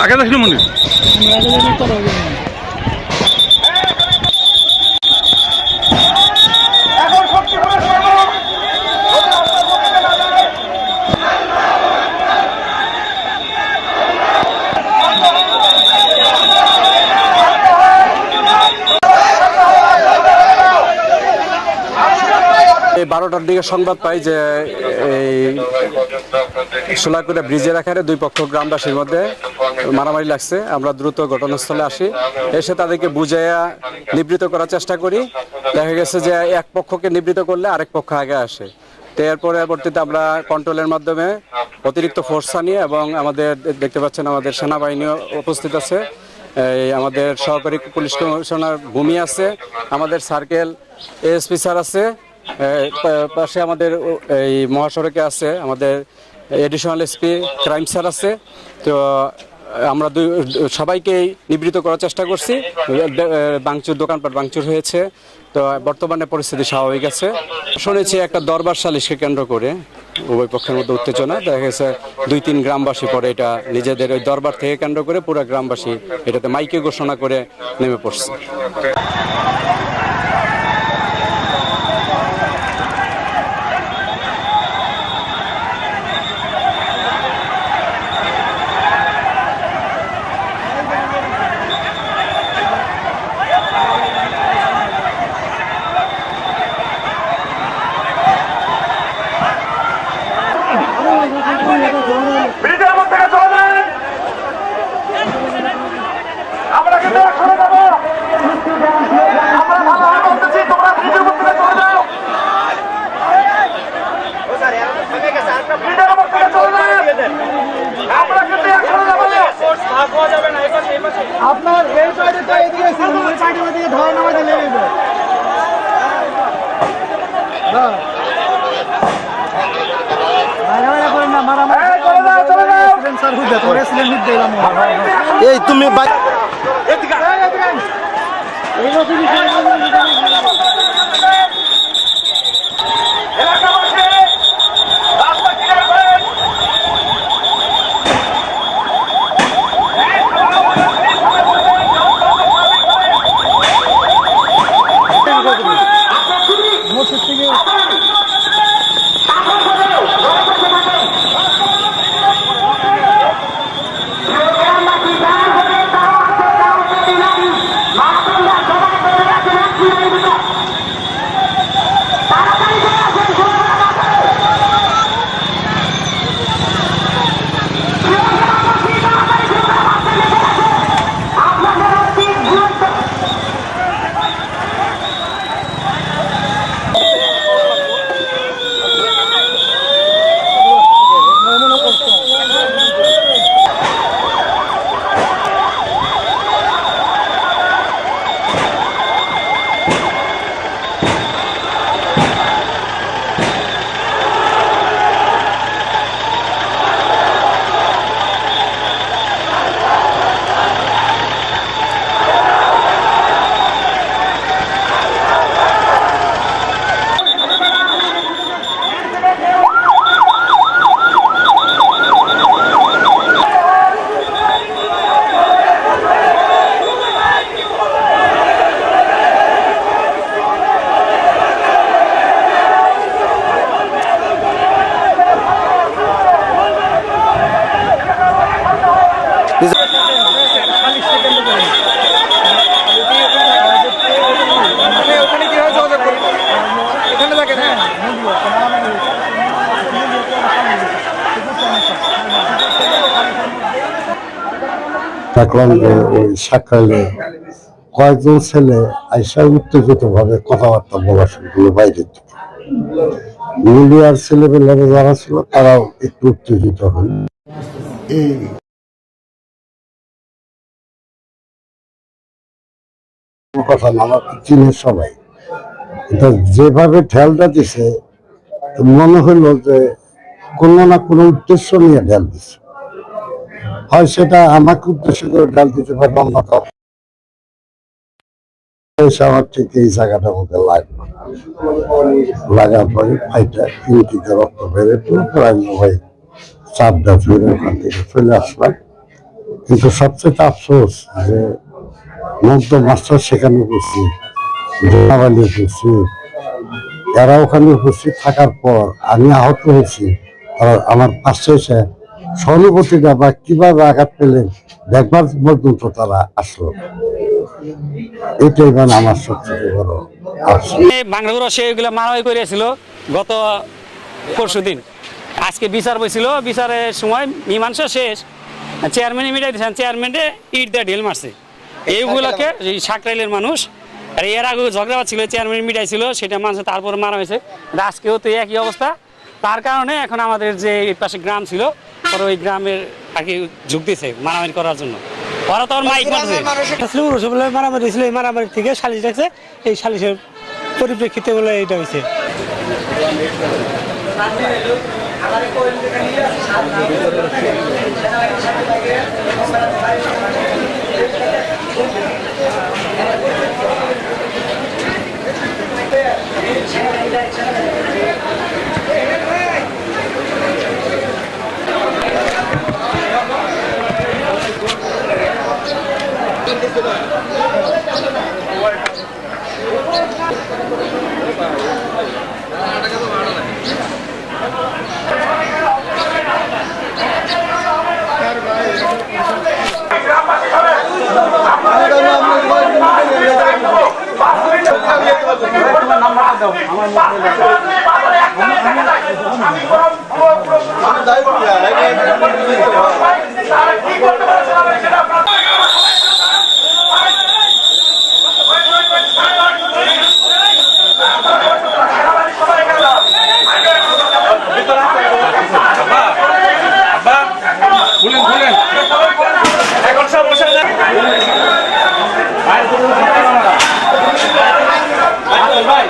আগে দেখি মন্দির এই 12টার দিকে সংবাদ পাই যে এই সোলাকুড়া ব্রিজের এখানে দুই পক্ষ গ্রামবাসীর মধ্যে মারামারি লাগছে। আমরা দ্রুত ঘটনাস্থলে আসি, এসে তাদেরকে বুঝাইয়া নিবৃত করার চেষ্টা করি। দেখা গেছে যে এক পক্ষকে নিবৃত করলে আরেক পক্ষ আগে আসে। তো এর পরবর্তীতে আমরা কন্ট্রোলের মাধ্যমে অতিরিক্ত ফোর্স আনিয়ে এবং আমাদের দেখতে পাচ্ছেন আমাদের সেনাবাহিনীও উপস্থিত আছে, আমাদের সহকারী পুলিশ কমিশনার ভূমি আছে, আমাদের সার্কেল এএসপি স্যার আছে, পাশে আমাদের এই মহাসড়কে আছে আমাদের এডিশনাল এসপি ক্রাইম স্যার আছে। তো আমরা সবাইকেই নিবৃত করার চেষ্টা করছি। ভাঙচুর, দোকানপাট ভাঙচুর হয়েছে। তো বর্তমানে পরিস্থিতি স্বাভাবিক আছে। শুনেছি একটা দরবার সালিশকে কেন্দ্র করে উভয় পক্ষের মধ্যে উত্তেজনা দেখা গেছে। 2-3 গ্রামবাসী পরে এটা নিজেদের ওই দরবার থেকে কেন্দ্র করে পুরো গ্রামবাসী এটাতে মাইকে ঘোষণা করে নেমে পড়ছে। আপনার এই সাইডে তো এদিকে ছিল, ওই সাইডে ওইদিকে ধরে নামাতে লেগে যায়। এই তুমি দেখলাম যে ওই সকালে কয়েকজন ছেলে আইসা উত্তেজিত ভাবে কথাবার্তা বলা শুরু করলো বাইরে থেকে। মিডিয়ার ছেলেপেলেরা যারা ছিল তারাও একটু উত্তেজিত হন। এই কথা না, আমার চিনে সবাই। এটা যেভাবে ঢেলটা দিছে মনে হইলো যে কোনো না কোনো উদ্দেশ্য নিয়ে ঢেল দিছে, হয় সেটা আমাকে উদ্দেশ্য করে ঢেল দিতে পারে, অন্য কাউকে। আমার ঠিক এই জায়গাটার মধ্যে লাগলো, লাগার পরে ফাইটা ইঞ্চিতে রক্ত বেড়ে প্রায় ভাই চাপটা ফিরে ওখান থেকে চলে আসলাম। কিন্তু সবচেয়ে আফসোস যে মুগ্ধ মাস্টার সেখানে উপস্থিত, জোনাবালি উপস্থিত, এরা ওখানে উপস্থিত থাকার পর আমি আহত হয়েছি। আমার পাশে এসে সহানুভূতিটা বা কিভাবে আঘাত পেলেন দেখবার পর্যন্ত তারা আসলো। এটাই মানে আমার সবচেয়ে বড় আফসোস। বাংলাগুলো সেগুলো মারামারি করেছিল গত পরশুদিন। আজকে বিচার বইছিল, বিচারের সময় মীমাংসা শেষ, চেয়ারম্যানে মিটাই দিয়েছেন, চেয়ারম্যানে ইট দিয়ে ঢিল মারছে এইগুলোকে। এই সাকরাইলের মানুষ আর এর আগে ঝগড়া ছিল, চেয়ারম্যান মিটাইছিল, সেটা মানুষ তারপর মারা হয়েছে। আজকেও তো একই অবস্থা। তার কারণে এখন আমাদের যে এই পাশে গ্রাম ছিল, পরে ওই গ্রামের আর কি ঝুঁক দিয়েছে মারামারি করার জন্য। ওরা তো মাইক মারছে, মারামারি ছিল, এই মারামারি থেকে সালিশ রাখছে, এই সালিশের পরিপ্রেক্ষিতে বলে এইটা হয়েছে। ভাই